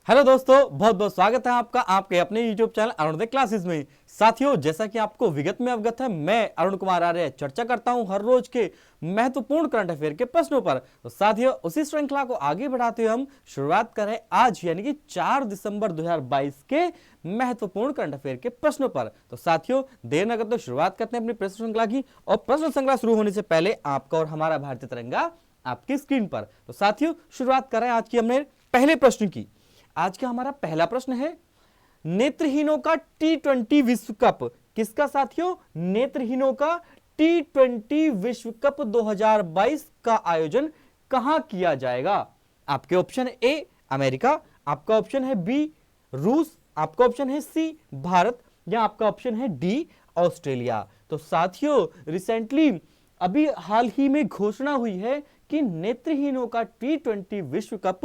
Hello दोस्तों, बहुत बहुत स्वागत है आपका आपके अपने यूट्यूब चैनल अरुणोदय क्लासेस में। साथियों, जैसा कि आपको विगत में अवगत है, मैं अरुण कुमार आर्य चर्चा करता हूं हर रोज के महत्वपूर्ण करंट अफेयर के प्रश्नों पर। तो साथियों, उसी श्रृंखला को आगे बढ़ाते हुए हम शुरुआत करें आज यानी कि 4 दिसंबर 2022 के महत्वपूर्ण करंट अफेयर के प्रश्नों पर। तो साथियों, देर न करते शुरुआत करते हैं अपनी प्रश्न श्रृंखला की। और प्रश्न श्रृंखला शुरू होने से पहले आपका और हमारा भारतीय तिरंगा आपकी स्क्रीन पर। तो साथियों, शुरुआत करें आज की हमने पहले प्रश्न की। आज का हमारा पहला प्रश्न है, नेत्रहीनों का T20 विश्व कप किसका साथियों? नेत्रहीनों का T20 विश्व कप 2022 का आयोजन कहां किया जाएगा? आपके ऑप्शन ए अमेरिका, आपका ऑप्शन है बी रूस, आपका ऑप्शन है सी भारत, या आपका ऑप्शन है डी ऑस्ट्रेलिया। तो साथियों, रिसेंटली अभी हाल ही में घोषणा हुई है कि नेत्रहीनों का T20 विश्व कप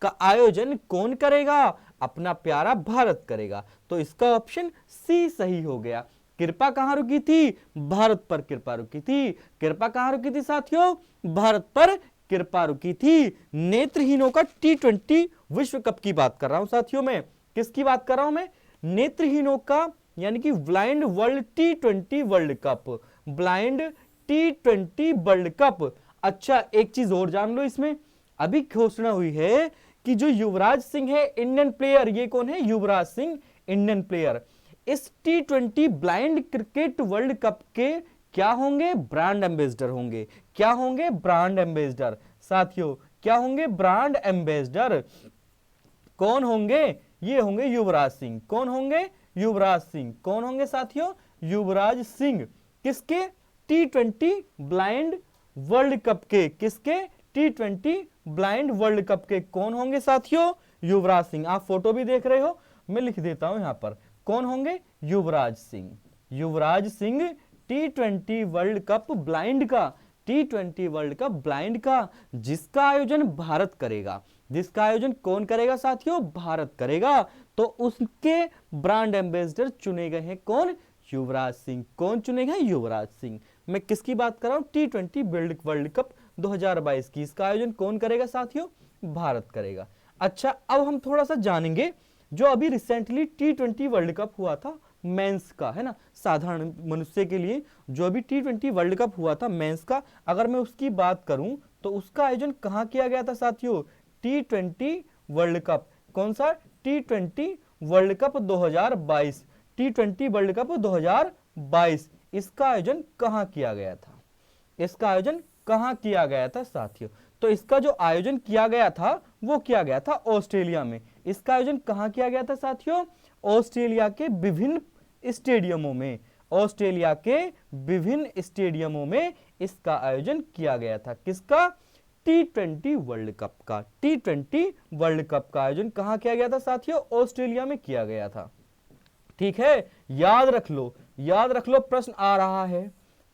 का आयोजन कौन करेगा? अपना प्यारा भारत करेगा। तो इसका ऑप्शन सी सही हो गया। कृपा कहां रुकी थी? भारत पर कृपा रुकी थी। कृपा कहां रुकी थी साथियों? भारत पर कृपा रुकी थी। नेत्रहीनों का T20 विश्व कप की बात कर रहा हूं साथियों। मैं किसकी बात कर रहा हूं? मैं नेत्रहीनों का यानी कि blind world T20 world cup, blind T20 world cup. अच्छा, एक चीज और जान लो, इसमें अभी घोषणा हुई है कि जो युवराज सिंह है इंडियन प्लेयर, ये कौन है? युवराज सिंह इंडियन प्लेयर, इस T20 blind cricket world cup के क्या होंगे? ब्रांड एम्बेसडर होंगे। क्या होंगे? Brand ambassador. साथियों, क्या होंगे? Brand ambassador. कौन होंगे? ये होंगे युवराज सिंह। कौन होंगे? युवराज सिंह। कौन होंगे साथियों? युवराज सिंह। किसके? T20 ब्लाइंड वर्ल्ड कप के। किसके? T20 ब्लाइंड वर्ल्ड कप के कौन होंगे साथियों? युवराज सिंह। आप फोटो भी देख रहे हो, मैं लिख देता हूं यहां पर। कौन होंगे? Yuvraj Singh. Yuvraj Singh T20 world cup blind का, T20 वर्ल्ड कप ब्लाइंड का, जिसका आयोजन भारत करेगा। जिसका आयोजन कौन करेगा साथियों? भारत करेगा। तो उसके ब्रांड एम्बेसडर चुने गए हैं कौन? युवराज सिंह। कौन चुने गए? युवराज सिंह। मैं किसकी बात कर रहा हूं? T20 वर्ल्ड कप 2022 की। इसका आयोजन कौन करेगा साथियों? भारत करेगा। अच्छा, अब हम थोड़ा सा जानेंगे जो अभी रिसेंटली T20 वर्ल्ड कप हुआ था मेंस का, है ना, साधारण मनुष्य के लिए जो अभी T20 वर्ल्ड कप हुआ था मेंस का, अगर मैं उसकी बात करूं तो उसका आयोजन कहां किया गया था साथियों? T20 world cup. कौन सा? T20 world cup 2022। T20 world cup 2022, इसका आयोजन कहां किया गया था? इसका आयोजन कहां किया गया था साथियों? तो इसका जो आयोजन किया गया था वो किया गया था ऑस्ट्रेलिया में। इसका आयोजन कहां किया गया था साथियों? ऑस्ट्रेलिया के विभिन्न स्टेडियमों में। ऑस्ट्रेलिया के विभिन्न स्टेडियमों में इसका आयोजन किया गया था। किसका? T20 वर्ल्ड कप का। T20 वर्ल्ड कप का आयोजन कहां किया गया था साथियों? ऑस्ट्रेलिया में किया गया था। ठीक है, याद रख लो, याद रख लो। प्रश्न आ रहा है,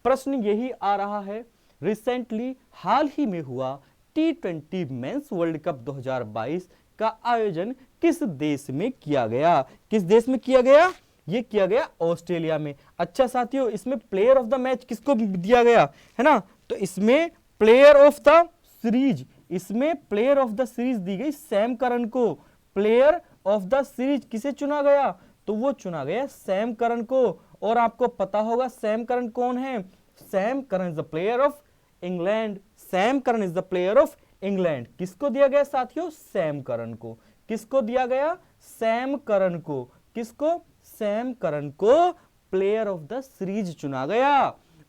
प्रश्न यही आ रहा है, रिसेंटली हाल ही में हुआ T20 मेंस वर्ल्ड कप 2022 का आयोजन किस देश में किया गया? किस देश में किया गया? ये किया गया ऑस्ट्रेलिया में। अच्छा साथियों, इसमें प्लेयर ऑफ द मैच किसको दिया गया है ना? तो इसमें प्लेयर ऑफ द सीरीज, इसमें प्लेयर ऑफ द सीरीज दी गई सैम करन को। प्लेयर ऑफ द सीरीज किसे चुना गया? तो वो चुना गया सैम करन को। और आपको पता होगा सैम करन कौन है? Sam Curran is the player of England. Sam Curran is the player of England. किसको दिया गया साथियों? सैम करन को। किसको दिया गया? सैम करन को। किसको? सैम करन को प्लेयर ऑफ द सीरीज चुना गया।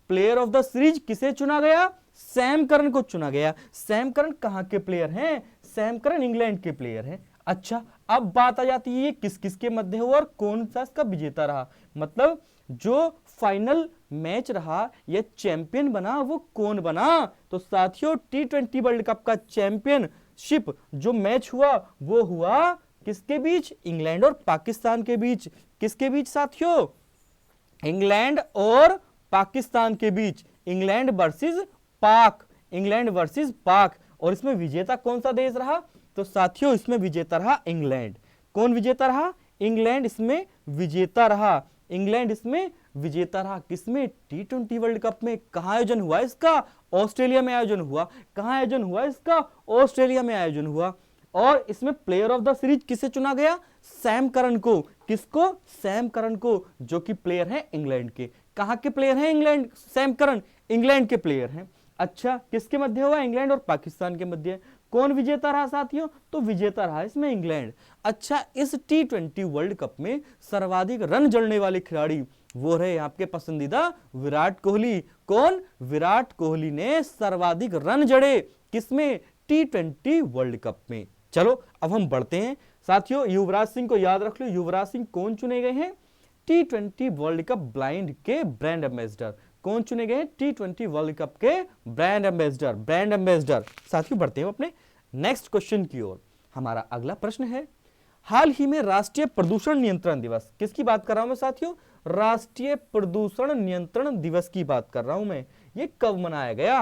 प्लेयर ऑफ द सीरीज किसे चुना गया? सैम करन को चुना गया। सैम करन कहां के प्लेयर हैं? सैम करन इंग्लैंड के प्लेयर हैं। अच्छा, अब बात आ जाती है किस किस के मध्य हुआ और कौन सा इसका विजेता रहा। मतलब जो फाइनल मैच रहा या चैंपियन बना वो कौन बना? तो साथियों, T20 वर्ल्ड कप का चैंपियनशिप जो मैच हुआ वो हुआ किसके बीच? इंग्लैंड और पाकिस्तान के बीच। किसके बीच साथियों? इंग्लैंड और पाकिस्तान के बीच। इंग्लैंड वर्सेस पाक। इंग्लैंड वर्सेस पाक। और इसमें विजेता कौन सा देश रहा? तो साथियों, इसमें विजेता रहा इंग्लैंड। कौन विजेता रहा? इंग्लैंड इसमें विजेता रहा। इंग्लैंड इसमें विजेता रहा। किसमें? T20 वर्ल्ड कप में। कहां आयोजन हुआ इसका? ऑस्ट्रेलिया में आयोजन हुआ। कहां आयोजन हुआ इसका? ऑस्ट्रेलिया में आयोजन हुआ। और इसमें प्लेयर ऑफ द सीरीज किसे चुना गया? सैम करन को। किसको? सैम करन को, जो कि प्लेयर हैं इंग्लैंड के। कहां के प्लेयर हैं? इंग्लैंड। सैम करन इंग्लैंड के प्लेयर हैं। अच्छा, किसके मध्य हुआ? इंग्लैंड और पाकिस्तान के मध्य। कौन विजेता रहा साथियों? तो विजेता रहा इसमें इंग्लैंड। अच्छा, इस T20 वर्ल्ड कप में सर्वाधिक रन जड़ने वाले खिलाड़ी वो रहे आपके पसंदीदा विराट कोहली। कौन? विराट कोहली ने सर्वाधिक रन जड़े किसमें? T20 वर्ल्ड कप में। चलो अब हम बढ़ते हैं साथियों, युवराज सिंह को याद रख लो। युवराज सिंह कौन चुने गए हैं? T20 वर्ल्ड कप ब्लाइंड के ब्रांड एम्बेसडर। कौन चुने गए? T20 वर्ल्ड कप के ब्रांड एम्बेसडर। Brand ambassador. साथियों बढ़ते हैं अपने नेक्स्ट क्वेश्चन की ओर। हमारा अगला प्रश्न है, हाल ही में राष्ट्रीय प्रदूषण नियंत्रण दिवस, किसकी बात कर रहा हूं मैं साथियों? राष्ट्रीय प्रदूषण नियंत्रण दिवस की बात कर रहा हूं मैं। ये कब मनाया गया?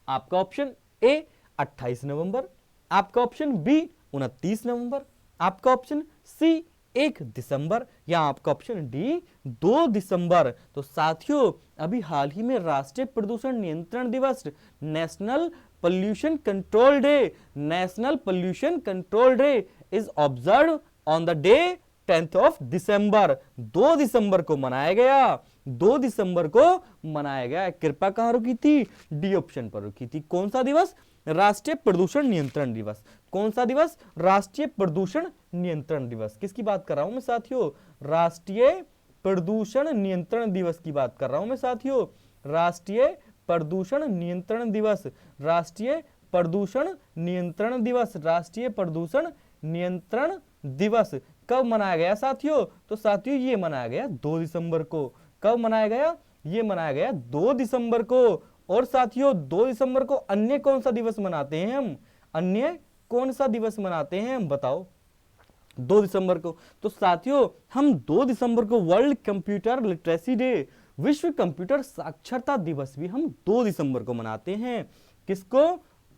आपका ऑप्शन ए 28 नवंबर, आपका ऑप्शन बी 29 नवंबर, आपका ऑप्शन सी 1 दिसंबर, या आपका ऑप्शन डी 2 दिसंबर। तो साथियों अभी हाल ही में राष्ट्रीय प्रदूषण नियंत्रण दिवस, national pollution control day, national pollution control day is observe on the day 10th of December. 2 दिसंबर को मनाया गया। 2 दिसंबर को मनाया गया। कृपा कहां रुकी थी? डी ऑप्शन पर रुकी थी। कौन सा दिवस? राष्ट्रीय प्रदूषण नियंत्रण दिवस। कौन सा दिवस? राष्ट्रीय प्रदूषण नियंत्रण दिवस। किसकी बात कर रहा हूं मैं साथियों? राष्ट्रीय प्रदूषण नियंत्रण दिवस की बात कर रहा हूं मैं साथियों। राष्ट्रीय प्रदूषण नियंत्रण दिवस, राष्ट्रीय प्रदूषण नियंत्रण दिवस, राष्ट्रीय प्रदूषण नियंत्रण दिवस कब मनाया गया साथियों? तो साथियों ये मनाया गया 2 दिसंबर को। कब मनाया गया? ये मनाया गया 2 दिसंबर को। और साथियों 2 दिसंबर को अन्य कौन सा दिवस मनाते हैं हम? अन्य कौन सा दिवस मनाते हैं हम बताओ? 2 दिसंबर को। तो साथियों हम 2 दिसंबर को वर्ल्ड कंप्यूटर लिटरेसी डे, विश्व कंप्यूटर साक्षरता दिवस भी हम 2 दिसंबर को मनाते हैं। किसको?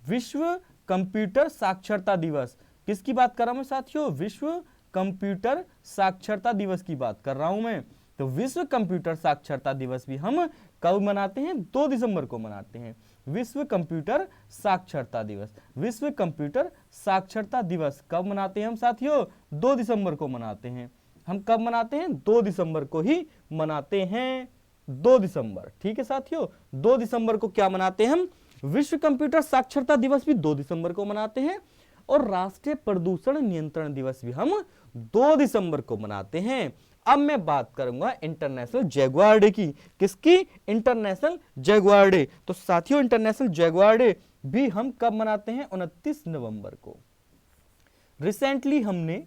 विश्व कंप्यूटर साक्षरता दिवस। किसकी बात कर रहा हूं मैं साथियों? विश्व कंप्यूटर साक्षरता दिवस की बात कर रहा हूं मैं। तो विश्व कंप्यूटर साक्षरता दिवस भी हम कब मनाते हैं? 2 दिसंबर को मनाते हैं। विश्व कंप्यूटर साक्षरता दिवस, विश्व कंप्यूटर साक्षरता दिवस कब मनाते हैं हम साथियों? 2 दिसंबर को मनाते हैं। हम कब मनाते हैं? 2 दिसंबर को ही मनाते हैं। 2 दिसंबर। ठीक है साथियों, 2 दिसंबर को क्या मनाते हैं हम? विश्व कंप्यूटर साक्षरता दिवस भी 2 दिसंबर को मनाते हैं। और राष्ट्रीय प्रदूषण नियंत्रण दिवस भी हम 2 दिसंबर को मनाते हैं। अब मैं बात करूंगा इंटरनेशनल जैगुआर डे की। किसकी? International Jaguar day. तो साथियों इंटरनेशनल जैगुआर डे भी हम कब मनाते हैं? 29 नवंबर को। रिसेंटली हमने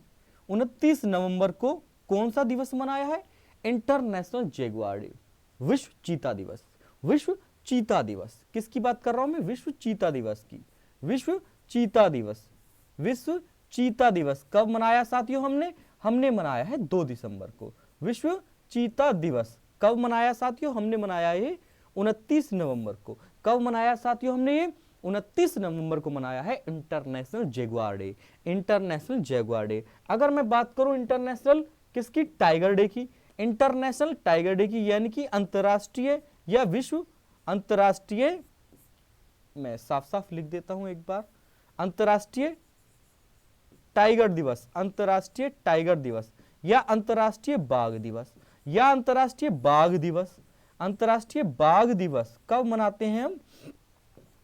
29 नवंबर को कौन सा दिवस मनाया है? इंटरनेशनल जैगुआर डे, विश्व चीता दिवस। विश्व चीता दिवस। किसकी बात कर रहा हूं मैं? विश्व चीता दिवस की। विश्व चीता दिवस, विश्व चीता दिवस कब मनाया साथियों हमने? हमने मनाया है 2 दिसंबर को। विश्व चीता दिवस कब मनाया साथियों? हमने मनाया है 29 नवंबर को। कब मनाया साथियों हमने? ये 29 नवंबर को मनाया है international Jaguar day. International Jaguar day. अगर मैं बात करूं इंटरनेशनल किसकी? टाइगर डे की। इंटरनेशनल टाइगर डे की, यानी कि अंतरराष्ट्रीय या विश्व अंतरराष्ट्रीय, मैं साफ साफ लिख देता हूं एक बार, अंतरराष्ट्रीय टाइगर दिवस, अंतरराष्ट्रीय टाइगर दिवस, या अंतरराष्ट्रीय बाघ दिवस, या अंतरराष्ट्रीय बाघ दिवस। अंतरराष्ट्रीय बाघ दिवस कब मनाते हैं हम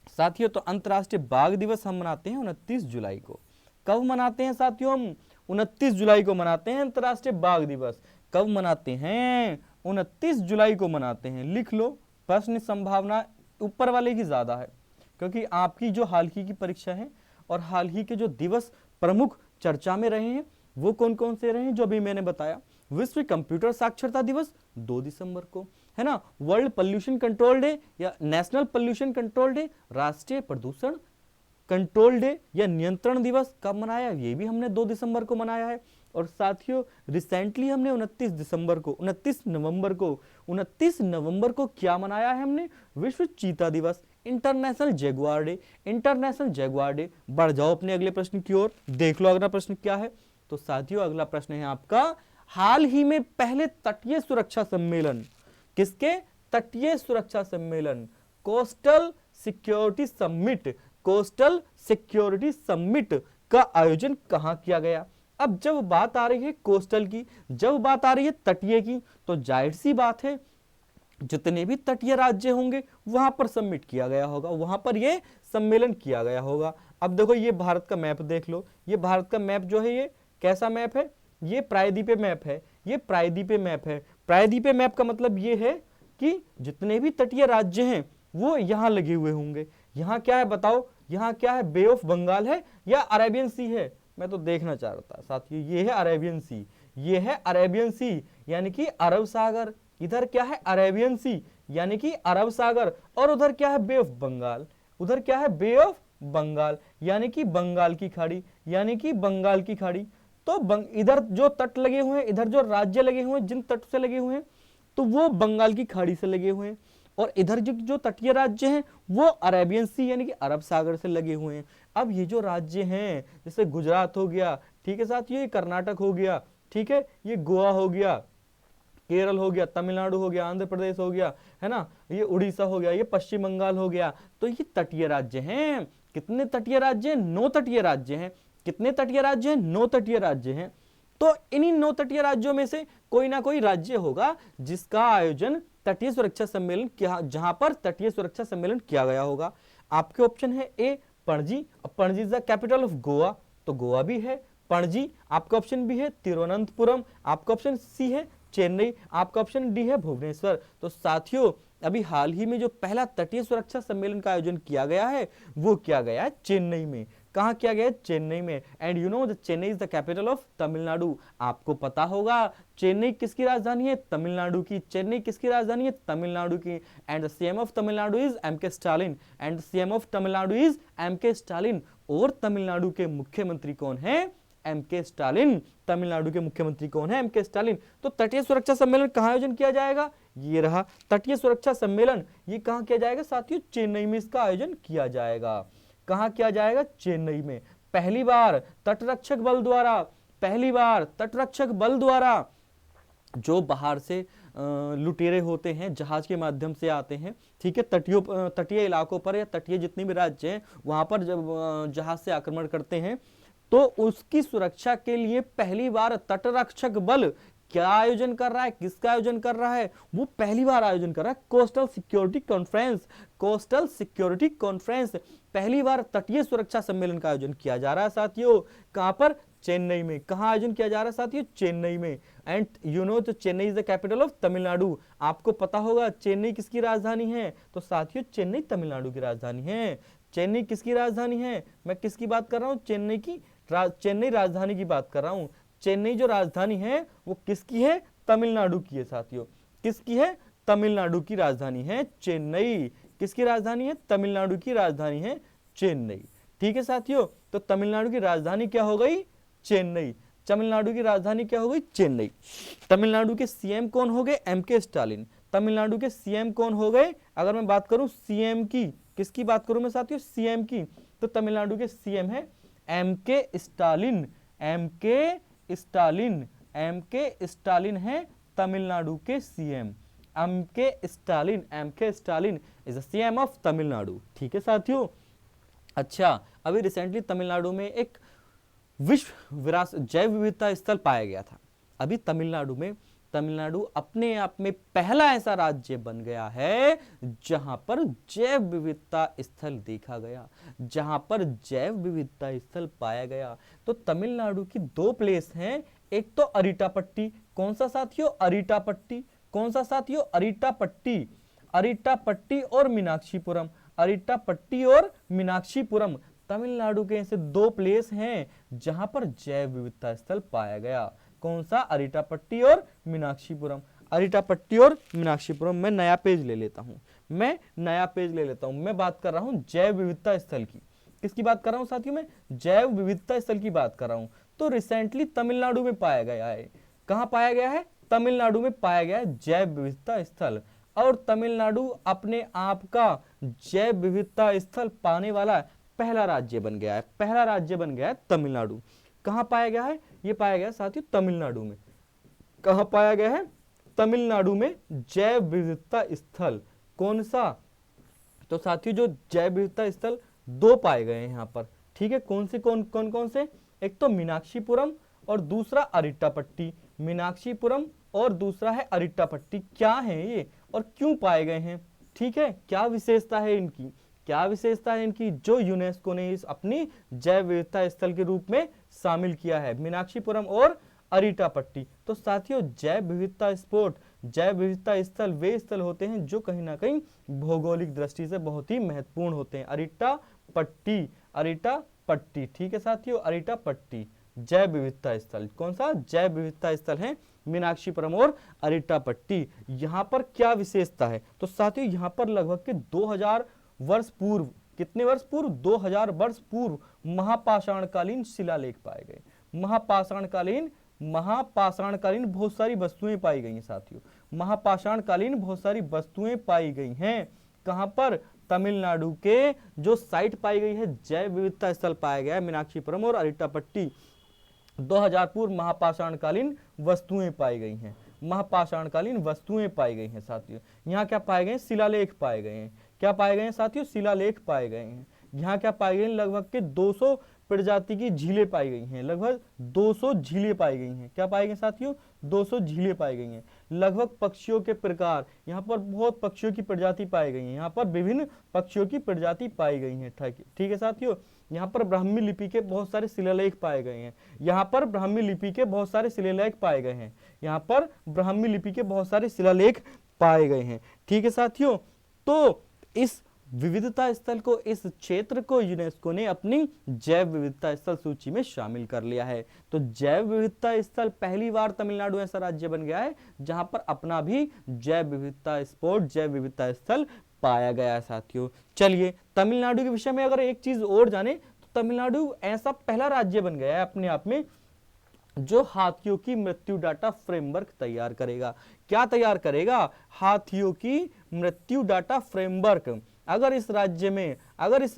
साथियों? तो अंतरराष्ट्रीय बाघ दिवस हम मनाते हैं 29 जुलाई को। कब मनाते हैं साथियों हम? 29 जुलाई को मनाते हैं अंतरराष्ट्रीय बाघ दिवस। कब मनाते हैं? 29 जुलाई को मनाते हैं। लिख लो, प्रश्न संभावना ऊपर वाले की ज्यादा है, क्योंकि आपकी जो हाल ही की परीक्षा है और हाल ही के जो दिवस प्रमुख चर्चा में रहे हैं वो कौन कौन से रहे हैं जो अभी मैंने बताया। विश्व कंप्यूटर साक्षरता दिवस 2 दिसंबर को, है ना। वर्ल्ड पोल्यूशन कंट्रोल डे या नेशनल पोल्यूशन कंट्रोल डे, राष्ट्रीय प्रदूषण कंट्रोल डे या नियंत्रण दिवस कब मनाया? ये भी हमने 2 दिसंबर को मनाया है। और साथियों रिसेंटली हमने 29 दिसंबर को, 29 नवंबर को, 29 नवंबर को क्या मनाया है हमने? विश्व चीता दिवस, international Jaguar day. International Jaguar day. बढ़ जाओ अपने अगले प्रश्न की ओर, देख लो अगला प्रश्न क्या है। तो साथियों अगला प्रश्न है आपका, हाल ही में पहले तटीय सुरक्षा सम्मेलन, किसके? तटीय सुरक्षा सम्मेलन, coastal security summit, coastal security summit का आयोजन कहाँ किया गया। अब जब बात आ रही है कोस्टल की, जब बात आ रही है तटीय की, तो जाहिर सी बात है जितने भी तटीय राज्य होंगे वहां पर सबमिट किया गया होगा, वहां पर ये सम्मेलन किया गया होगा। अब देखो ये भारत का मैप देख लो, ये भारत का मैप जो है ये कैसा मैप है, ये प्रायद्वीपीय मैप है, ये प्रायद्वीपीय मैप है। प्रायद्वीपीय मैप का मतलब ये है कि जितने भी तटीय राज्य हैं वो यहाँ लगे हुए होंगे। यहाँ क्या है बताओ, यहाँ क्या है, बे ऑफ बंगाल है या अरेबियन सी है, मैं तो देखना चाह रहा था साथियों, ये है अरेबियन सी, ये है अरेबियन सी यानी कि अरब सागर। इधर क्या है अरेबियन सी यानी कि अरब सागर, और उधर क्या है बे ऑफ बंगाल, उधर क्या है बे ऑफ बंगाल यानी कि बंगाल की खाड़ी, यानी कि बंगाल की खाड़ी। तो इधर जो तट लगे हुए हैं, इधर जो राज्य लगे हुए हैं, जिन तट से लगे हुए हैं तो वो बंगाल की खाड़ी से लगे हुए हैं, और इधर जो तटीय राज्य हैं वो अरेबियन सी यानी कि अरब सागर से लगे हुए हैं। अब ये जो राज्य हैं जैसे गुजरात हो गया, ठीक है साथियों, ये कर्नाटक हो गया, ठीक है, ये गोवा हो गया, केरल हो गया, तमिलनाडु हो गया, आंध्र प्रदेश हो गया, है ना, ये उड़ीसा हो गया, ये पश्चिम बंगाल हो गया, तो ये तटीय राज्य हैं। कितने तटीय राज्य हैं, 9 तटीय राज्य हैं। कितने तटीय राज्य हैं, 9 तटीय राज्य हैं। तो इन्हीं 9 तटीय राज्यों में से कोई ना कोई राज्य होगा जिसका आयोजन तटीय सुरक्षा सम्मेलन किया, जहां पर तटीय सुरक्षा सम्मेलन किया गया होगा। आपके ऑप्शन है A Panaji, Panaji is the capital of Goa, तो गोवा भी है पणजी। आपका ऑप्शन बी है तिरुवनंतपुरम, आपका ऑप्शन सी है चेन्नई, आपका ऑप्शन डी है भुवनेश्वर। तो साथियों अभी हाल ही में जो पहला तटीय सुरक्षा सम्मेलन का आयोजन किया गया है वो किया गया है चेन्नई में। कहां किया गया है, चेन्नई में। And you know the Chennai is the capital of Tamil Nadu. आपको पता होगा चेन्नई किसकी राजधानी है, तमिलनाडु की। चेन्नई किसकी राजधानी है, तमिलनाडु की। And the CM of Tamil Nadu is MK Stalin, and the CM of Tamil Nadu is MK Stalin. और तमिलनाडु के मुख्यमंत्री कौन है, एमके स्टालिन। तमिलनाडु के मुख्यमंत्री कौन है, एमके स्टालिन। तो तटीय सुरक्षा सम्मेलन कहां आयोजन किया जाएगा, ये रहा तटीय सुरक्षा सम्मेलन। ये कहां किया जाएगा साथियों, चेन्नई में इसका आयोजन किया जाएगा। कहां किया जाएगा, चेन्नई में। पहली बार तटरक्षक बल द्वारा, पहली बार तटरक्षक बल द्वारा जो बाहर से लुटेरे होते हैं, जहाज के माध्यम से आते हैं, ठीक है, तटीय इलाकों पर या तटीय जितने भी राज्य हैं वहां पर जब जहाज से आक्रमण करते हैं तो उसकी सुरक्षा के लिए पहली बार तटरक्षक बल क्या आयोजन कर रहा है, किसका आयोजन कर रहा है, वो पहली बार आयोजन कर रहा है coastal security conference. Coastal security conference, पहली बार तटीय सुरक्षा सम्मेलन का आयोजन किया जा रहा है साथियों। कहां पर, चेन्नई में। कहां आयोजन किया जा रहा है साथियों, चेन्नई में। एंड यू नो तो Chennai is the capital of Tamil Nadu. आपको पता होगा चेन्नई किसकी राजधानी है, तो साथियों चेन्नई तमिलनाडु की राजधानी है। चेन्नई किसकी राजधानी है, मैं किसकी बात कर रहा हूं, चेन्नई की, चेन्नई राजधानी की बात कर रहा हूं। चेन्नई जो राजधानी है वो किसकी है, तमिलनाडु की है साथियों। किसकी है, तमिलनाडु की राजधानी है चेन्नई। किसकी राजधानी है, तमिलनाडु की राजधानी है चेन्नई। ठीक है साथियों, तो तमिलनाडु की राजधानी क्या हो गई, चेन्नई। तमिलनाडु की राजधानी क्या हो गई, चेन्नई। तमिलनाडु के सीएम कौन हो गए, एमके स्टालिन। तमिलनाडु के सीएम कौन हो गए, अगर मैं बात करूं सीएम की, किसकी बात करूं मैं साथियों, सीएम की, तो तमिलनाडु के सीएम है एमके स्टालिन। एमके स्टालिन, एमके स्टालिन है तमिलनाडु के CM. MK Stalin, MK Stalin is the CM of Tamil Nadu. ठीक है साथियों। अच्छा, अभी रिसेंटली तमिलनाडु में एक विश्व विरासत जैव विविधता स्थल पाया गया था। अभी तमिलनाडु में, तमिलनाडु अपने आप में पहला ऐसा राज्य बन गया है जहां पर जैव विविधता स्थल देखा गया, जहां पर जैव विविधता स्थल पाया गया। तो तमिलनाडु की 2 प्लेस हैं, एक तो अरिटापट्टी। कौन सा साथियों, अरिटापट्टी। कौन सा साथियों, अरिटापट्टी। अरिटापट्टी और मीनाक्षीपुरम। अरिटापट्टी और मीनाक्षीपुरम तमिलनाडु के ऐसे 2 प्लेस हैं जहां पर जैव विविधता स्थल पाया गया। कौन सा, अरिटापट्टी और मीनाक्षीपुरम। अरिटापट्टी और मीनाक्षीपुरम। मैं नया पेज ले लेता हूं, मैं नया पेज ले लेता हूं। मैं बात कर रहा हूं जैव विविधता स्थल की। किसकी बात कर रहा हूं साथियों, मैं जैव विविधता स्थल की बात कर रहा हूं। तो रिसेंटली तमिलनाडु में पाया गया है। कहां पाया गया है, तमिलनाडु में पाया गया है जैव विविधता स्थल। और तमिलनाडु अपने आप का जैव विविधता स्थल पाने वाला पहला राज्य बन गया है। पहला राज्य बन गया है तमिलनाडु। कहां पाया गया है, ये पाया गया साथियों तमिलनाडु में। कहां पाया गया है, तमिलनाडु में जैव विविधता स्थल। कौन सा, तो साथियों जो जैव विविधता स्थल 2 पाए गए हैं यहां पर। ठीक है, कौन कौन से, एक तो मीनाक्षीपुरम और दूसरा अरिट्टापट्टी। मीनाक्षीपुरम और दूसरा है अरिट्टापट्टी। क्या है ये और क्यों पाए गए हैं, ठीक है, क्या विशेषता है इनकी, क्या विशेषता है इनकी जो यूनेस्को ने इस अपनी जैव विविधता स्थल के रूप में शामिल किया है, मीनाक्षीपुरम और अरिट्टापट्टी। तो साथियों, जैव विविधता स्पॉट, जैव विविधता स्थल वे स्थल होते हैं जो कहीं ना कहीं भौगोलिक दृष्टि से बहुत ही महत्वपूर्ण होते हैं। अरिट्टापट्टी, अरिट्टापट्टी, ठीक है साथियों, अरिट्टापट्टी जैव विविधता स्थल, कौन सा जैव विविधता स्थल है, मीनाक्षीपुरम और अरिट्टापट्टी। यहाँ पर क्या विशेषता है, तो साथियों यहाँ पर लगभग के 2000 वर्ष पूर्व, कितने वर्ष पूर्व, 2000 वर्ष पूर्व महापाषाणकालीन शिलालेख पाए गए। महापाषाणकालीन बहुत सारी वस्तुएं पाई गई हैं साथियों, महापाषाणकालीन बहुत सारी वस्तुएं पाई गई हैं। कहां पर, तमिलनाडु के जो साइट पाई गई है, जैव विविधता स्थल पाया गया है मीनाक्षीपुरम और अरिट्टापट्टी, 2000 पूर्व महापाषाणकालीन वस्तुएं पाई गई हैं, महापाषाणकालीन वस्तुएं पाई गई हैं साथियों। यहाँ क्या पाए गए, शिलालेख पाए गए हैं। क्या पाए गए हैं साथियों, शिलालेख पाए गए हैं। यहाँ क्या पाए गए, लगभग के 200 प्रजाति की झीलें पाई गई हैं, लगभग 200 झीलें पाई गई हैं। क्या पाई गई साथियों, 200 झीलें पाई गई हैं। लगभग पक्षियों के प्रकार, यहाँ पर बहुत पक्षियों की प्रजाति पाई गई है, यहाँ पर विभिन्न पक्षियों की प्रजाति पाई गई है, ठीक है साथियों। यहाँ पर ब्राह्मी लिपि के बहुत सारे शिलालेख पाए गए हैं, यहाँ पर ब्राह्मी लिपि के बहुत सारे शिलालेख पाए गए हैं, यहाँ पर ब्राह्मी लिपि के बहुत सारे शिलालेख पाए गए हैं, ठीक है साथियों। तो इस विविधता स्थल को, इस क्षेत्र को यूनेस्को ने अपनी जैव विविधता स्थल सूची में शामिल कर लिया है। तो जैव विविधता स्थल पहली बार तमिलनाडु ऐसा राज्य बन गया है जहां पर अपना भी जैव विविधता स्पॉट, जैव विविधता स्थल पाया गया है साथियों। चलिए, तमिलनाडु के विषय में अगर एक चीज और जाने तो तमिलनाडु ऐसा पहला राज्य बन गया है अपने आप में जो हाथियों की मृत्यु डाटा फ्रेमवर्क तैयार करेगा। क्या तैयार करेगा, हाथियों की मृत्यु डाटा फ्रेमवर्क। अगर इस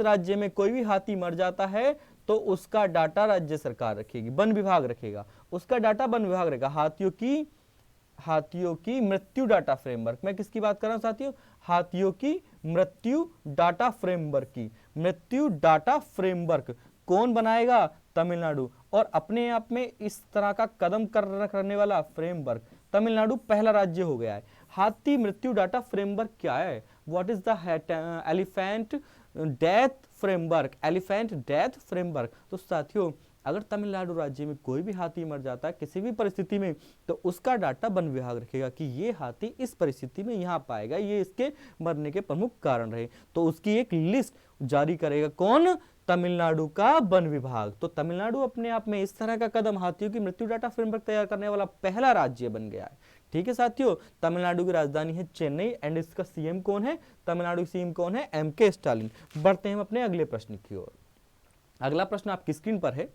राज्य में कोई भी हाथी मर जाता है तो उसका डाटा राज्य सरकार रखेगी, वन विभाग रखेगा, उसका डाटा वन विभाग रखेगा। हाथियों की मृत्यु डाटा फ्रेमवर्क, मैं किसकी बात कर रहा हूं साथियों, हाथियों की मृत्यु डाटा फ्रेमवर्क की। मृत्यु डाटा फ्रेमवर्क कौन बनाएगा, तमिलनाडु। और अपने आप में इस तरह का कदम करने वाला फ्रेमवर्क तमिलनाडु पहला राज्य हो गया है। हाथी मृत्यु डाटा फ्रेमवर्क क्या है, what is the elephant death framework, elephant death framework. तो साथियों, अगर तमिलनाडु राज्य में कोई भी हाथी मर जाता है किसी भी परिस्थिति में तो उसका डाटा वन विभाग रखेगा कि ये हाथी इस परिस्थिति में यहाँ पाएगा, ये इसके मरने के प्रमुख कारण रहे, तो उसकी एक लिस्ट जारी करेगा कौन, तमिलनाडु का वन विभाग। तो तमिलनाडु अपने आप में इस तरह का कदम, हाथियों की मृत्यु डाटा फ्रेमवर्क तैयार करने वाला पहला राज्य बन गया है, ठीक है साथियों। तमिलनाडु की राजधानी है चेन्नई एंड इसका सीएम कौन है, तमिलनाडु की सीएम कौन है, एमके स्टालिन। बढ़ते हैं हम अपने अगले प्रश्न की ओर। अगला प्रश्न आपकी स्क्रीन पर है,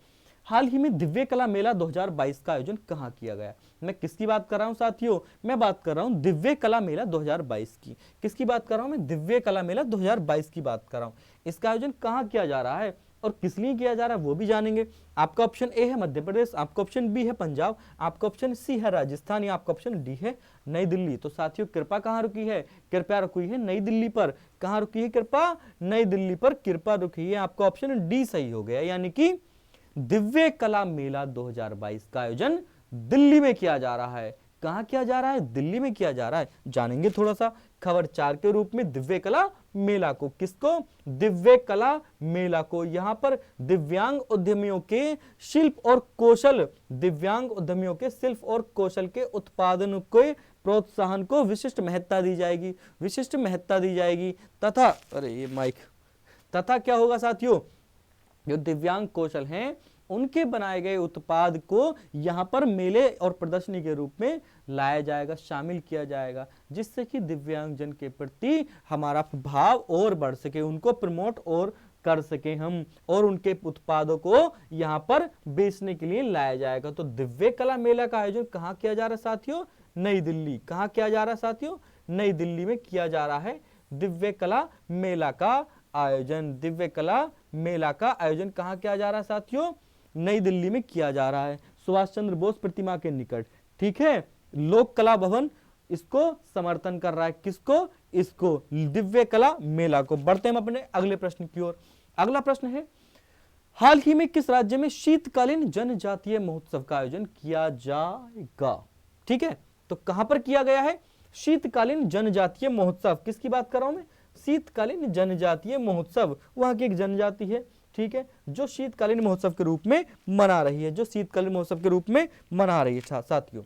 हाल ही में दिव्य कला मेला 2022 का आयोजन कहां किया गया। मैं किसकी बात कर रहा हूं साथियों, मैं बात कर रहा हूं दिव्य कला मेला 2022 की। किसकी बात कर रहा हूं मैं, दिव्य कला मेला 2022 की बात कर रहा हूं। इसका आयोजन कहां किया जा रहा है और किस लिए किया जा रहा है वो भी जानेंगे। आपका ऑप्शन ए है मध्य प्रदेश, आपका ऑप्शन बी है पंजाब, आपका ऑप्शन सी है राजस्थान या आपका ऑप्शन डी है नई दिल्ली। तो साथियों, कृपा कहां रुकी है, कृपया रुकी है नई दिल्ली पर। कहां रुकी है कृपा, नई दिल्ली पर कृपा रुकी है। आपका ऑप्शन डी सही हो गया, यानी कि दिव्य कला मेला 2022 का आयोजन दिल्ली में किया जा रहा है। कहां किया जा रहा है, दिल्ली में किया जा रहा है। जानेंगे थोड़ा सा खबर 4 के रूप में दिव्य कला मेला को। किसको, दिव्य कला मेला को। यहां पर दिव्यांग उद्यमियों के शिल्प और कौशल, दिव्यांग उद्यमियों के शिल्प और कौशल के उत्पादन के प्रोत्साहन को विशिष्ट महत्ता दी जाएगी, विशिष्ट महत्ता दी जाएगी। तथा अरे ये माइक, तथा क्या होगा साथियों, जो दिव्यांग कौशल हैं उनके बनाए गए उत्पाद को यहां पर मेले और प्रदर्शनी के रूप में लाया जाएगा, शामिल किया जाएगा, जिससे कि दिव्यांगजन के प्रति हमारा भाव और बढ़ सके, उनको प्रमोट और कर सके हम, और उनके उत्पादों को यहां पर बेचने के लिए लाया जाएगा। तो दिव्य कला मेला का आयोजन कहां किया जा रहा है साथियों, नई दिल्ली। कहां किया जा रहा है साथियों, नई दिल्ली में किया जा रहा है दिव्य कला मेला का आयोजन। दिव्य कला मेला का आयोजन कहां किया जा रहा है साथियों, नई दिल्ली में किया जा रहा है, सुभाष चंद्र बोस प्रतिमा के निकट, ठीक है। लोक कला भवन इसको समर्थन कर रहा है, किसको, इसको, दिव्य कला मेला को। बढ़ते हैं अपने अगले प्रश्न की ओर। अगला प्रश्न है, हाल ही में किस राज्य में शीतकालीन जनजातीय महोत्सव का आयोजन किया जाएगा? ठीक है, तो कहां पर किया गया है शीतकालीन जनजातीय महोत्सव? किसकी बात कर रहा हूं मैं? शीतकालीन जनजातीय महोत्सव। वहां की एक जनजाति है, ठीक है, जो शीतकालीन महोत्सव के रूप में मना रही है, जो शीतकालीन महोत्सव के रूप में मना रही है। साथियों,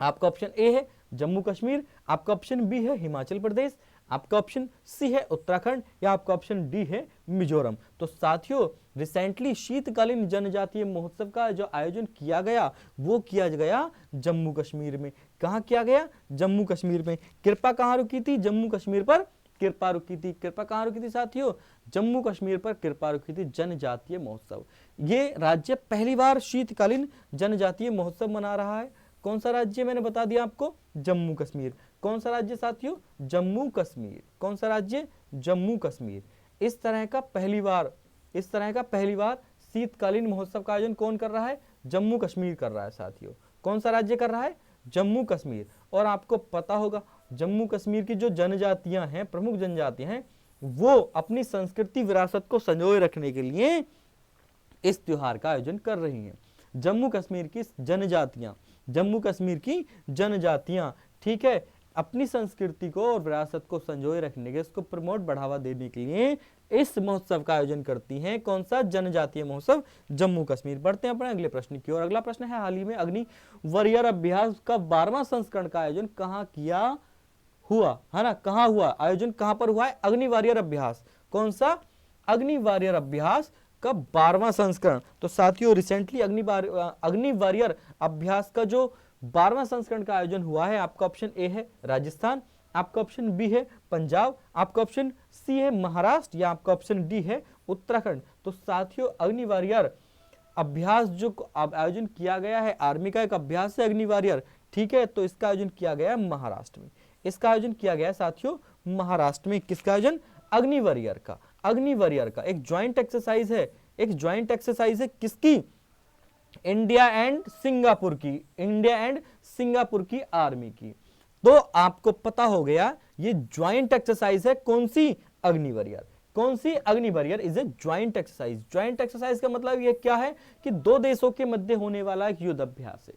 आपका ऑप्शन ए है जम्मू कश्मीर, आपका ऑप्शन बी है हिमाचल प्रदेश, आपका ऑप्शन सी है उत्तराखंड, या आपका ऑप्शन डी है मिजोरम। तो साथियों, रिसेंटली शीतकालीन जनजातीय महोत्सव का जो आयोजन किया गया वो किया गया जम्मू कश्मीर में। कहां किया गया? जम्मू कश्मीर में। कृपा कहां रुकी थी? जम्मू कश्मीर पर कृपा रुकी थी। कृपा कहां रुकी थी साथियों? जम्मू कश्मीर पर कृपा रुकी थी। जनजातीय महोत्सव, ये राज्य पहली बार शीतकालीन जनजातीय महोत्सव मना रहा है। कौन सा राज्य? मैंने बता दिया आपको, जम्मू कश्मीर। कौन सा राज्य साथियों? जम्मू कश्मीर। कौन सा राज्य? जम्मू कश्मीर। इस तरह का पहली बार शीतकालीन महोत्सव का आयोजन कौन कर रहा है? जम्मू कश्मीर कर रहा है साथियों। कौन सा राज्य कर रहा है? जम्मू कश्मीर। और आपको पता होगा जम्मू कश्मीर की जो जनजातियां हैं, प्रमुख जनजातियां हैं, वो अपनी संस्कृति विरासत को संजोए रखने के लिए इस त्योहार का आयोजन कर रही हैं। जम्मू कश्मीर की जनजातियां, ठीक है, अपनी संस्कृति को और विरासत को संजोए रखने के, इसको प्रमोट बढ़ावा देने के लिए इस महोत्सव का आयोजन करती हैं। कौन सा? जनजातीय महोत्सव, जम्मू कश्मीर। बढ़ते हैं अपने अगले प्रश्न की ओर। अगला प्रश्न है, हाल ही में अग्नि वॉरियर अभ्यास का 12वां संस्करण का आयोजन कहां किया हुआ है ना? कहां हुआ आयोजन? कहां पर हुआ है? अग्नि वॉरियर अभ्यास। कौन सा? अग्नि वॉरियर अभ्यास का 12वां संस्करण। तो साथियों, रिसेंटली अग्नि वॉरियर अभ्यास का जो 12वां संस्करण का आयोजन हुआ है, आपका ऑप्शन ए है राजस्थान, आपका ऑप्शन बी है पंजाब, आपका ऑप्शन सी है महाराष्ट्र, या आपका ऑप्शन डी है उत्तराखंड। तो साथियों, अग्नि वॉरियर अभ्यास जो आयोजन किया गया है, आर्मी का एक अभ्यास है अग्नि वॉरियर, ठीक है, तो इसका आयोजन किया गया है महाराष्ट्र में। इसका आयोजन किया गया है साथियों महाराष्ट्र में। किसका आयोजन? अग्नि वॉरियर का। अग्नि वॉरियर का एक ज्वाइंट एक्सरसाइज है, किसकी? इंडिया एंड सिंगापुर की आर्मी की। तो आपको पता हो गया ये ज्वाइंट एक्सरसाइज है। कौन सी? अग्नि वॉरियर। कौन सी? अग्नि warrior is a joint exercise. Joint exercise का मतलब ये क्या है कि दो देशों के मध्य होने वाला एक युद्ध अभ्यास है।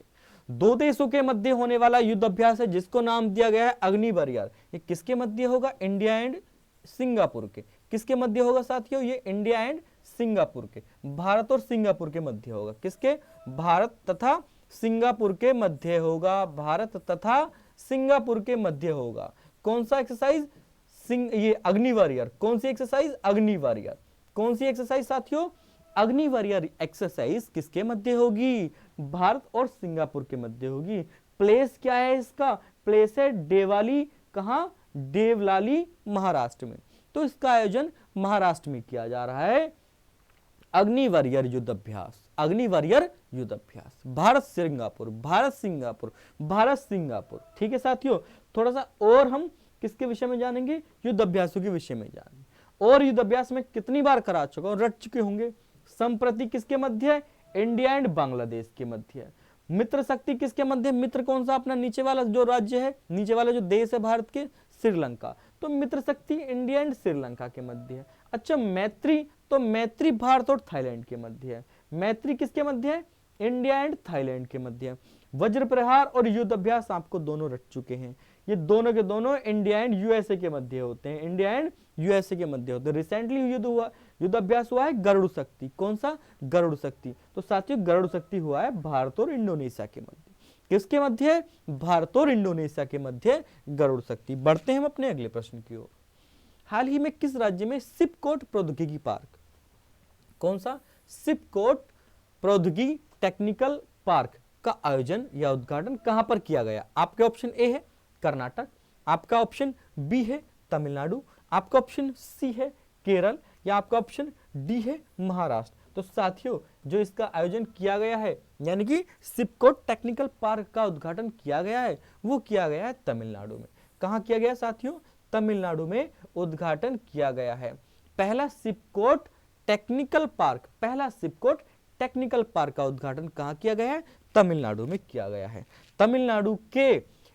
दो देशों के मध्य होने वाला युद्ध अभ्यास है जिसको नाम दिया गया है अग्नि वॉरियर। ये किसके मध्य होगा? इंडिया एंड सिंगापुर के। किसके मध्य होगा साथियों? ये इंडिया एंड सिंगापुर के, भारत और सिंगापुर के मध्य होगा। किसके? भारत तथा सिंगापुर के मध्य होगा। भारत तथा सिंगापुर के मध्य होगा। कौन सा एक्सरसाइज? ये अग्नि वॉरियर। कौन सी एक्सरसाइज? अग्नि वॉरियर। कौन सी एक्सरसाइज साथियों? अग्नि वॉरियर एक्सरसाइज किसके मध्य होगी? भारत और सिंगापुर के मध्य होगी। प्लेस क्या है इसका? प्लेस है देवाली। कहां? देवलाली, महाराष्ट्र में। तो इसका आयोजन महाराष्ट्र में किया जा रहा है। अग्नि वॉरियर युद्ध अभ्यास, अग्नि वॉरियर युद्ध अभ्यास। भारत सिंगापुर। ठीक है साथियों, थोड़ा सा और हम किसके विषय में जानेंगे? युद्ध अभ्यासों के विषय में जानेंगे। और युद्ध अभ्यास में कितनी बार करा चुका हूं, रट चुके होंगे। संप्रति किसके मध्य है? इंडिया एंड बांग्लादेश के मध्य है। मित्र शक्ति किसके मध्य? मित्र कौन सा? अपना नीचे वाला जो राज्य है, नीचे वाला जो देश है भारत के, श्रीलंका। तो मित्र शक्ति इंडिया एंड श्रीलंका के मध्य है। अच्छा, मैत्री, तो मैत्री भारत और थाईलैंड के मध्य है। मैत्री किसके मध्य है? इंडिया एंड थाईलैंड के मध्य है। वज्र प्रहार और युद्ध अभ्यास आपको दोनों रट चुके हैं। ये दोनों के दोनों इंडिया एंड यूएसए के मध्य होते हैं। इंडिया एंड यूएसए के मध्य होते हैं। रिसेंटली युद्ध अभ्यास हुआ है गरुड़ शक्ति। कौन सा? गरुड़ शक्ति। तो साथियों, गरुड़ शक्ति हुआ है भारत और इंडोनेशिया के मध्य। किसके मध्य है? भारत और इंडोनेशिया के मध्य गरुड़ शक्ति। बढ़ते हैं हम अपने अगले प्रश्न की ओर। हाल ही में किस राज्य में सिपकोट प्रौद्योगिकी पार्क, कौन सा? सिपकोट प्रौद्योगिकी टेक्निकल पार्क का आयोजन या उद्घाटन कहां पर किया गया? आपके ऑप्शन ए है कर्नाटक, आपका ऑप्शन बी है तमिलनाडु, आपका ऑप्शन सी है केरल, या आपका ऑप्शन डी है महाराष्ट्र। तो साथियों, जो इसका आयोजन किया गया है, यानी कि सिपकोट टेक्निकल पार्क का उद्घाटन किया गया है, वो किया गया है तमिलनाडु में। कहां किया गया साथियों? तमिलनाडु में उद्घाटन किया गया है। पहला सिपकोट टेक्निकल पार्क का उद्घाटन कहां किया गया है? तमिलनाडु में किया गया है। तमिलनाडु के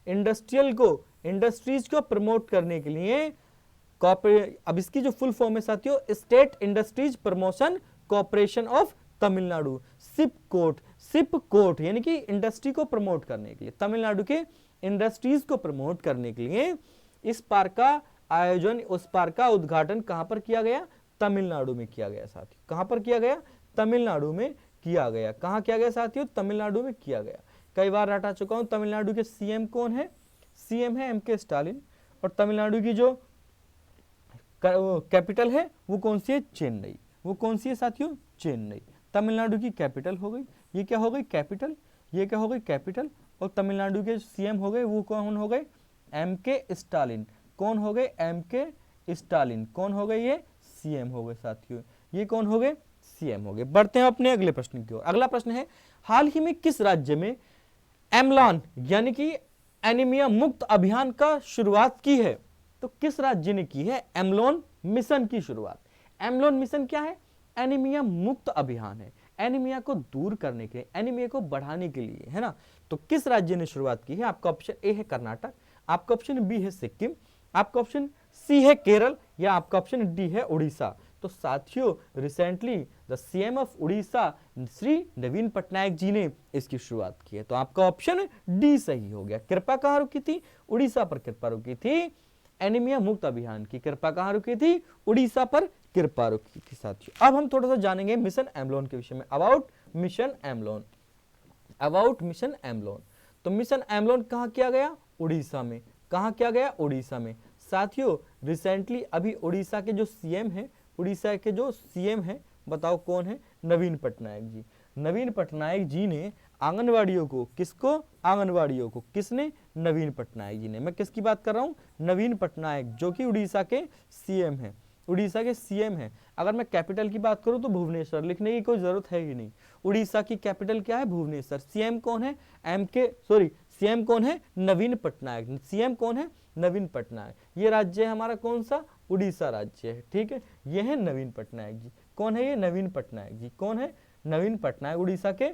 इंडस्ट्रीज को प्रमोट करने के लिए अब इसकी जो फुल फॉर्म है साथियों, state industries promotion corporation of Tamil Nadu, SIPCOT, SIPCOT यानी कि इंडस्ट्री को प्रमोट करने के लिए, तमिलनाडु के इंडस्ट्रीज को प्रमोट करने के लिए इस पार्क का आयोजन, उस पार्क का उद्घाटन कहां पर किया गया? तमिलनाडु में किया गया साथियों। कहां पर किया गया? तमिलनाडु में किया गया। कहां किया गया साथियों? तमिलनाडु में किया गया। कई बार रटा चुका हूं, तमिलनाडु के सीएम कौन है? सीएम है एमके स्टालिन। और तमिलनाडु की जो कैपिटल है वो कौन सी है? चेन्नई। वो कौन सी है साथियों? चेन्नई। तमिलनाडु की कैपिटल हो गई, ये क्या हो गई? कैपिटल। ये क्या हो गई? कैपिटल। और तमिलनाडु के सीएम हो गए, वो कौन हो गए? एमके स्टालिन। कौन हो गए? एमके स्टालिन। कौन हो गए? ये सीएम हो गए साथियों। ये कौन हो गए? सीएम हो गए। बढ़ते हैं अपने अगले प्रश्न की ओर। अगला प्रश्न है, हाल ही में किस राज्य में एमलॉन यानी कि एनीमिया मुक्त अभियान का शुरुआत की है? तो किस राज्य ने की है एमलॉन मिशन की शुरुआत? एमलॉन मिशन क्या है? एनीमिया मुक्त अभियान है, एनीमिया को दूर करने के लिए, एनीमिया को बढ़ाने के लिए, है ना। तो किस राज्य ने शुरुआत की है? आपका ऑप्शन ए है कर्नाटक, आपका ऑप्शन बी है सिक्किम, आपका ऑप्शन सी है केरल, या आपका ऑप्शन डी है उड़ीसा। तो साथियों, recently the CM of Orissa Shri Naveen Patnaik ji ने इसकी शुरुआत की है। तो आपका ऑप्शन डी सही हो गया। कृपा कहां रुकी थी? उड़ीसा पर कृपा रुकी थी। एनीमिया मुक्त अभियान की कृपा कहां रुकी थी? उड़ीसा पर कृपा रुकी थी साथियों। अब हम थोड़ा सा जानेंगे मिशन एमलॉन के विषय में, अबाउट मिशन एमलॉन, अबाउट मिशन एमलॉन। तो मिशन एमलॉन कहां किया गया? उड़ीसा में। कहां किया गया? उड़ीसा में। साथियों, रिसेंटली अभी उड़ीसा के जो सीएम है, उड़ीसा के जो सीएम है, बताओ कौन है? नवीन पटनायक जी। नवीन पटनायक जी ने आंगनवाड़ियों को, किसको? आंगनवाड़ियों को। किसने? नवीन पटनायक जी ने। मैं किसकी बात कर रहा हूं? नवीन पटनायक, जो कि उड़ीसा के सीएम है, उड़ीसा के सीएम है। अगर मैं कैपिटल की बात करूं तो भुवनेश्वर, लिखने की कोई जरूरत है ही नहीं। उड़ीसा की कैपिटल क्या है? भुवनेश्वर। सीएम कौन है? सीएम कौन है? नवीन पटनायक। सीएम कौन है? नवीन पटनायक। ये राज्य है हमारा कौन सा? उड़ीसा राज्य है, ठीक है। ये है नवीन पटनायक जी। कौन है ये? नवीन पटनायक जी। कौन है? नवीन पटनायक, उड़ीसा के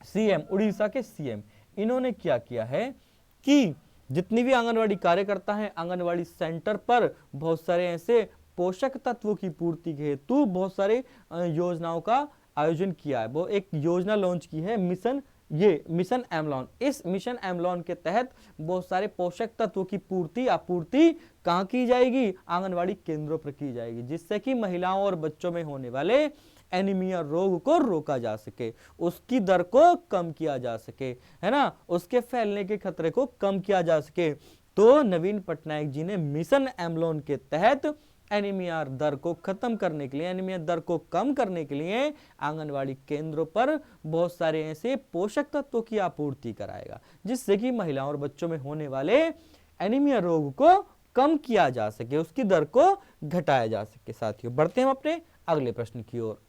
सीएम, उड़ीसा के सीएम। इन्होंने क्या किया है कि जितनी भी आंगनवाड़ी कार्यकर्ता हैं, आंगनवाड़ी सेंटर पर बहुत सारे ऐसे पोषक तत्वों की पूर्ति के हेतु बहुत सारे योजनाओं का आयोजन किया है। वो एक योजना लॉन्च की है, मिशन एमलॉन। इस मिशन एमलॉन के तहत बहुत सारे पोषक तत्वों की पूर्ति आपूर्ति कहां की जाएगी? आंगनवाड़ी केंद्रों पर की जाएगी, जिससे कि महिलाओं और बच्चों में होने वाले एनीमिया रोग को रोका जा सके, उसकी दर को कम किया जा सके, है ना, उसके फैलने के खतरे को कम किया जा सके। तो नवीन पटनायक जी ने मिशन एमलॉन के तहत एनीमिया दर को खत्म करने के लिए, एनीमिया दर को कम करने के लिए आंगनवाड़ी केंद्रों पर बहुत सारे ऐसे पोषक तत्वों की आपूर्ति कराएगा, जिससे कि महिलाओं और बच्चों में होने वाले एनीमिया रोग को कम किया जा सके, उसकी दर को घटाया जा सके। साथियों, बढ़ते हैं अपने अगले प्रश्न की ओर।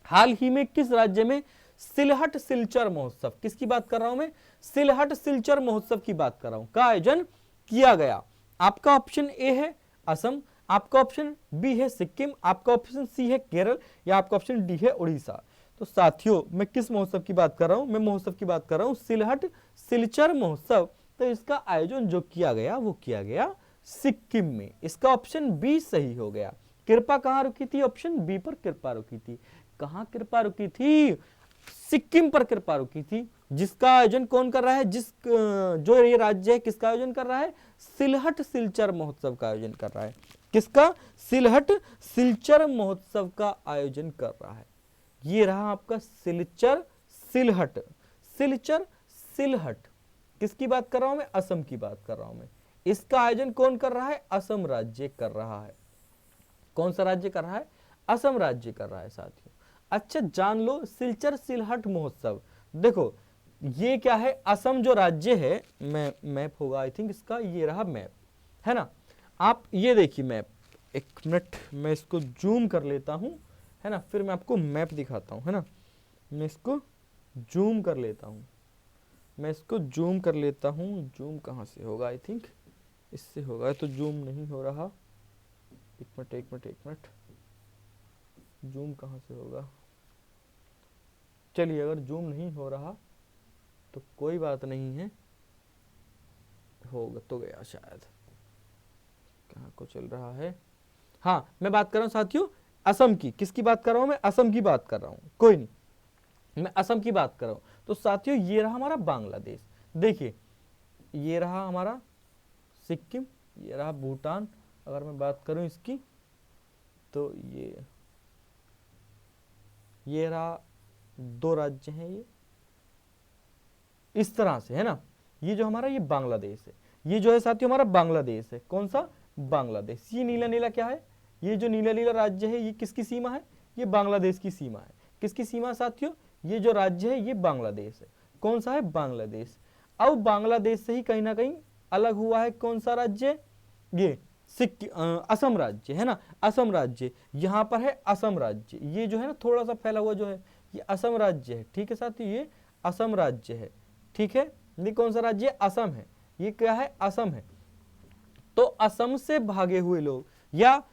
हाल ही में किस राज्य में सिलहट सिलचर महोत्सव, किसकी बात कर रहा हूं मैं? सिलहट सिलचर महोत्सव की बात कर रहा हूं, का आयोजन किया गया? आपका ऑप्शन ए है असम, आपका ऑप्शन बी है सिक्किम, आपका ऑप्शन सी है केरल, या आपका ऑप्शन डी है उड़ीसा। तो साथियों, मैं किस महोत्सव की बात कर रहा हूं? मैं महोत्सव की बात कर रहा हूं सिलहट सिलचर महोत्सव। तो इसका आयोजन जो किया गया वो किया गया सिक्किम में। इसका ऑप्शन बी सही हो गया। कृपा कहां रुकी थी? ऑप्शन बी पर कृपा रुकी थी। कहां कृपा रुकी थी? सिक्किम पर कृपा रुकी थी। जिसका आयोजन कौन कर रहा है? जो ये राज्य है किसका आयोजन कर रहा है? सिलहट सिलचर महोत्सव का आयोजन कर रहा है। किसका? सिलहट सिलचर महोत्सव का आयोजन कर रहा है। ये रहा आपका सिलचर सिलहट, सिलचर सिलहट। किसकी बात कर रहा हूं मैं? असम की बात कर रहा हूं मैं। इसका आयोजन कौन कर रहा है? असम राज्य कर रहा है। कौन सा राज्य कर रहा है? असम राज्य कर रहा है साथियों। अच्छा, जान लो सिलचर सिलहट महोत्सव। देखो ये क्या है? असम जो राज्य है, मैप होगा आई थिंक इसका, ये रहा मैप, है ना। आप ये देखिए मैप, एक मिनट मैं इसको जूम कर लेता हूं, है ना, फिर मैं आपको मैप दिखाता हूं, है ना। मैं इसको जूम कर लेता हूं, मैं इसको जूम कर लेता हूं। जूम कहाँ से होगा? आई थिंक इससे होगा, तो जूम नहीं हो रहा। एक मिनट, जूम कहाँ से होगा? चलिए, अगर जूम नहीं हो रहा तो कोई बात नहीं है, होगा तो गया शायद। कहाँ को चल रहा है? हाँ, मैं बात कर रहा हूँ साथियों असम की, किसकी बात कर रहा हूं मैं, असम की बात कर रहा हूं, कोई नहीं, मैं असम की बात कर रहा हूं। तो साथियों ये रहा हमारा बांग्लादेश, देखिए ये रहा हमारा सिक्किम, ये रहा भूटान, अगर मैं बात करूं इसकी तो ये रहा, दो राज्य हैं ये, इस तरह से है ना। ये जो हमारा ये बांग्लादेश है, ये जो है साथियों हमारा बांग्लादेश है, कौन सा, बांग्लादेश। ये नीला नीला क्या है, ये जो नीला नीला राज्य है ये किसकी सीमा है, ये बांग्लादेश की सीमा है। किसकी सीमा साथियों, ये जो राज्य है ये बांग्लादेश है, कौन सा है, बांग्लादेश। अब बांग्लादेश से ही कहीं ना कहीं अलग हुआ है कौन सा राज्य, ये असम राज्य है ना, असम राज्य, यहाँ पर है असम राज्य, ये जो है ना थोड़ा सा फैला हुआ जो है ये असम राज्य है, ठीक है साथियों, ये असम राज्य है, ठीक है। ये कौन सा राज्य है, असम है, ये क्या है, असम है। तो असम से भागे हुए लोग, या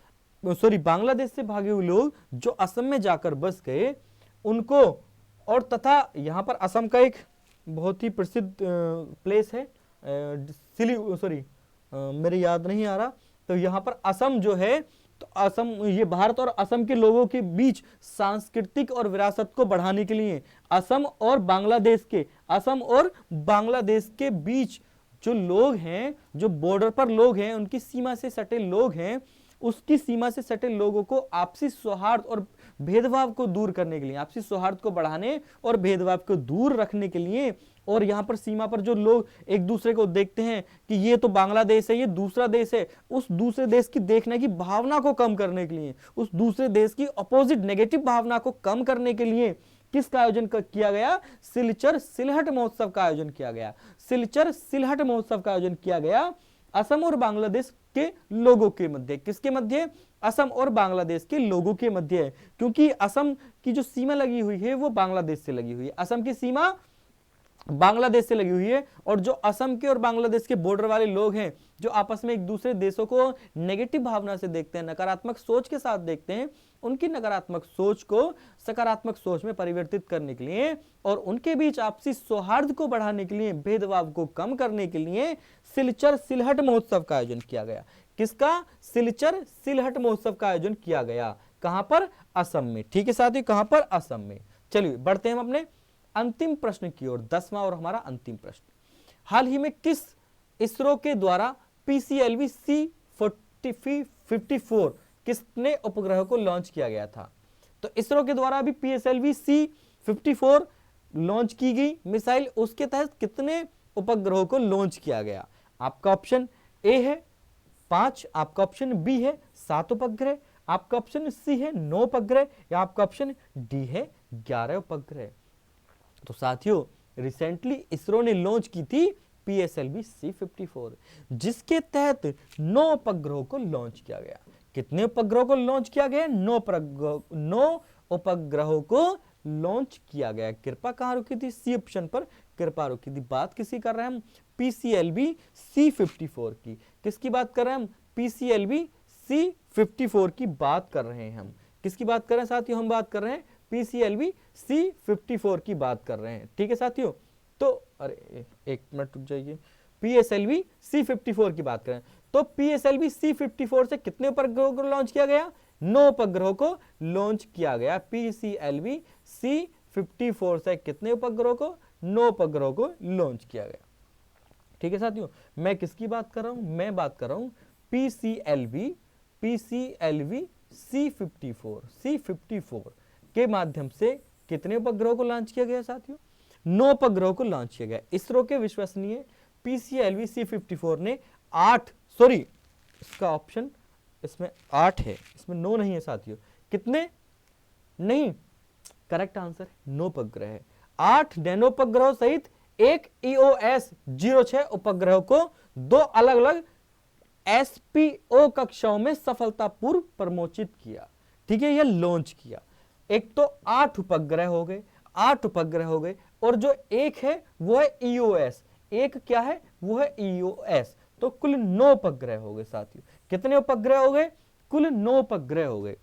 सॉरी बांग्लादेश से भागे हुए लोग जो असम में जाकर बस गए उनको, और तथा यहाँ पर असम का एक बहुत ही प्रसिद्ध प्लेस है, सॉरी मेरे याद नहीं आ रहा, तो यहाँ पर असम जो है, तो असम, ये भारत और असम के लोगों के बीच सांस्कृतिक और विरासत को बढ़ाने के लिए असम और बांग्लादेश के बीच जो लोग हैं, जो बॉर्डर पर लोग हैं, उनकी सीमा से सटे लोग हैं, उसकी सीमा से सटे लोगों को आपसी सौहार्द और भेदभाव को दूर करने के लिए, आपसी सौहार्द को बढ़ाने और भेदभाव को दूर रखने के लिए, और यहाँ पर सीमा पर जो लोग एक दूसरे को देखते हैं कि ये तो बांग्लादेश है, ये दूसरा देश है, उस दूसरे देश की देखने की भावना को कम करने के लिए, उस दूसरे देश की अपोजिट नेगेटिव भावना को कम करने के लिए किसका आयोजन किया गया, सिलचर सिलहट महोत्सव का आयोजन किया गया। सिलचर सिलहट महोत्सव का आयोजन किया गया असम और बांग्लादेश के लोगों के मध्य, किसके मध्य, असम और बांग्लादेश के लोगों के मध्य है, क्योंकि असम की जो सीमा लगी हुई है वो बांग्लादेश से लगी हुई है, असम की सीमा बांग्लादेश से लगी हुई है, और जो असम के और बांग्लादेश के बॉर्डर वाले लोग हैं जो आपस में एक दूसरे देशों को नेगेटिव भावना से देखते हैं, नकारात्मक सोच के साथ देखते हैं, उनकी नकारात्मक सोच को सकारात्मक सोच में परिवर्तित करने के लिए और उनके बीच आपसी सौहार्द को बढ़ाने के लिए, भेदभाव को कम करने के लिए सिलचर सिलहट महोत्सव का आयोजन किया गया। किसका, सिलचर सिलहट महोत्सव का आयोजन किया गया, कहां पर, असम में, ठीक है साथियों, कहां पर, असम में। चलिए बढ़ते हैं हम अपने अंतिम प्रश्न की ओर, 10वां और हमारा अंतिम प्रश्न। हाल ही में किस इसरो के द्वारा PCLV C54 किसने उपग्रह को लॉन्च किया गया था? तो इसरो के द्वारा अभी PSLV C54 लॉन्च की गई मिसाइल, उसके तहत कितने उपग्रहों को लॉन्च किया गया? आपका ऑप्शन ए है 5, आपका ऑप्शन बी है 7 उपग्रह, आपका ऑप्शन सी है 9 उपग्रह, या आपका ऑप्शन डी है 11 उपग्रह। तो साथियों रिसेंटली इसरो ने लॉन्च की थी PSLV C54, जिसके तहत 9 उपग्रहों को लॉन्च किया गया। कितने उपग्रहों को लॉन्च किया गया? 9 उपग्रहों को लॉन्च किया गया। कृपा कहां रुकी थी? सी ऑप्शन पर कृपा रुकी थी। बात किसी कर रहे हैं हम? PCLV C54 की। किसकी बात कर रहे हैं हम? PCLV C54 की बात कर रहे हैं हम। किसकी बात कर रहे हैं साथियों? हम बात कर रहे हैं PCLV C54 की बात कर रहे हैं, ठीक है साथियों। तो अरे एक मिनट रुक जाइए, PSLV C54 की बात करें तो PSLV C54 से कितने उपग्रहों को लॉन्च किया गया? 9 उपग्रहों को लॉन्च किया गया। PCLV C54 से कितने उपग्रहों को? 9 उपग्रहों को लॉन्च किया गया, ठीक है साथियों। मैं किसकी बात कर रहा हूं? मैं बात कर रहा हूं PCLV C54 के माध्यम से कितने उपग्रहों को लॉन्च किया गया साथियों? 9 उपग्रहों को लॉन्च किया गया। इसरो के विश्वसनीय PCLV C54 ने 8, सॉरी इसका ऑप्शन इसमें 8 है, इसमें 9 नहीं है साथियों। कितने? नहीं, करेक्ट आंसर 9 उपग्रह है। 8 नैनो उपग्रहों सहित एक EOS 06 उपग्रह को 2 अलग अलग SPO कक्षाओं में सफलतापूर्व प्रमोचित किया, ठीक है, यह लॉन्च किया। एक तो 8 उपग्रह हो गए, 8 उपग्रह हो गए, और जो एक है वो है EOS, एक क्या है? वो है EOS। तो कुल 9 उपग्रह हो गए साथियों। कितने उपग्रह हो गए? कुल 9 उपग्रह हो गए।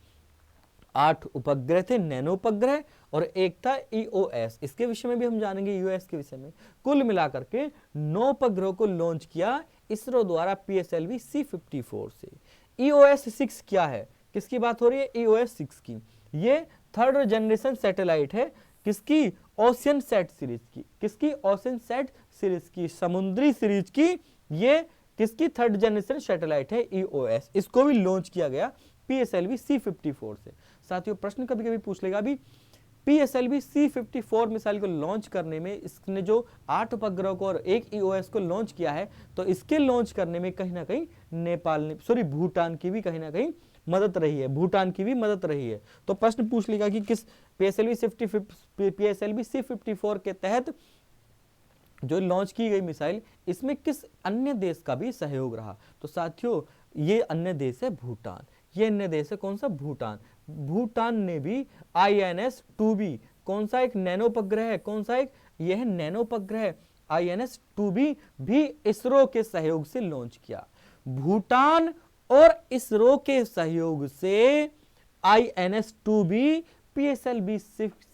8 उपग्रह थे नैनो उपग्रह और एक था EOS। इसके विषय में भी हम जानेंगे, EOS के विषय में। कुल मिलाकर के 9 उपग्रहों को लॉन्च किया इसरो द्वारा PSLV C54 से। EOS 6 क्या है? किसकी बात हो रही है? EOS 6 की। ये थर्ड जनरेशन सैटेलाइट है किसकी? ओशियन सेट सीरीज की। किसकी? ओशियन सेट सीरीज की, समुद्री सीरीज की। ये किसकी? थर्ड जनरेशन सैटेलाइट है EOS। इसको भी लॉन्च किया गया PSLV C-54 से। साथियों प्रश्न कभी कभी पूछ लेगा, अभी PSLV C-54 मिसाइल को लॉन्च करने में इसने जो 8 उपग्रह को और 1 EOS को लॉन्च किया है, तो इसके लॉन्च करने में कहीं ना कहीं नेपाल ने भूटान की भी कहीं ना कहीं मदद रही है, भूटान की भी मदद रही है। तो प्रश्न पूछ लेगा कि किस PSLV C-54 के तहत जो लॉन्च की गई मिसाइल, इसमें किस अन्य देश का भी सहयोग रहा? तो साथियों ये अन्य देश है भूटान। ये अन्य देश है कौन सा? भूटान। भूटान ने भी INS-2B, कौन सा? एक नैनो उपग्रह है। कौन सा? एक यह नैनो उपग्रह INS-2B भी इसरो के सहयोग से लॉन्च किया। भूटान और इसरो के सहयोग से INS-2B PSLV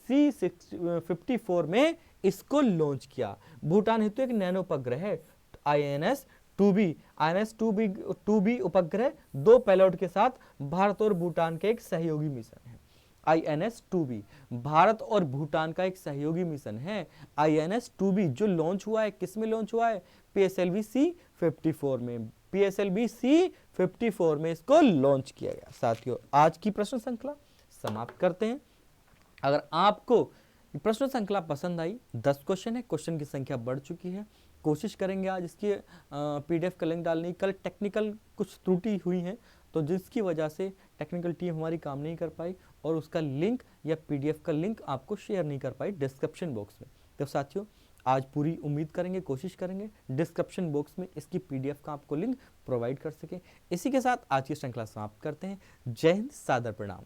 C-54 में इसको लॉन्च किया। भूटान हेतु एक नैनो उपग्रह है INS-2B उपग्रह 2 पेलोड के साथ भारत और भूटान के एक सहयोगी मिशन है। INS-2B भारत और भूटान का एक सहयोगी मिशन है। INS-2B जो लॉन्च हुआ है, किस में लॉन्च हुआ है? PSLV C-54 में। PSLV C-54 में इसको लॉन्च किया गया। साथियों आज की प्रश्न श्रृंखला समाप्त करते हैं। अगर आपको प्रश्न श्रृंखला पसंद आई, 10 क्वेश्चन है, क्वेश्चन की संख्या बढ़ चुकी है, कोशिश करेंगे आज इसकी PDF का लिंक डालने की। कल टेक्निकल कुछ त्रुटि हुई है, तो जिसकी वजह से टेक्निकल टीम हमारी काम नहीं कर पाई और उसका लिंक या PDF का लिंक आपको शेयर नहीं कर पाई डिस्क्रिप्शन बॉक्स में। तो साथियों आज पूरी उम्मीद करेंगे, कोशिश करेंगे डिस्क्रिप्शन बॉक्स में इसकी PDF का आपको लिंक प्रोवाइड कर सके। इसी के साथ आज की श्रृंखला समाप्त करते हैं। जय हिंद, सादर प्रणाम।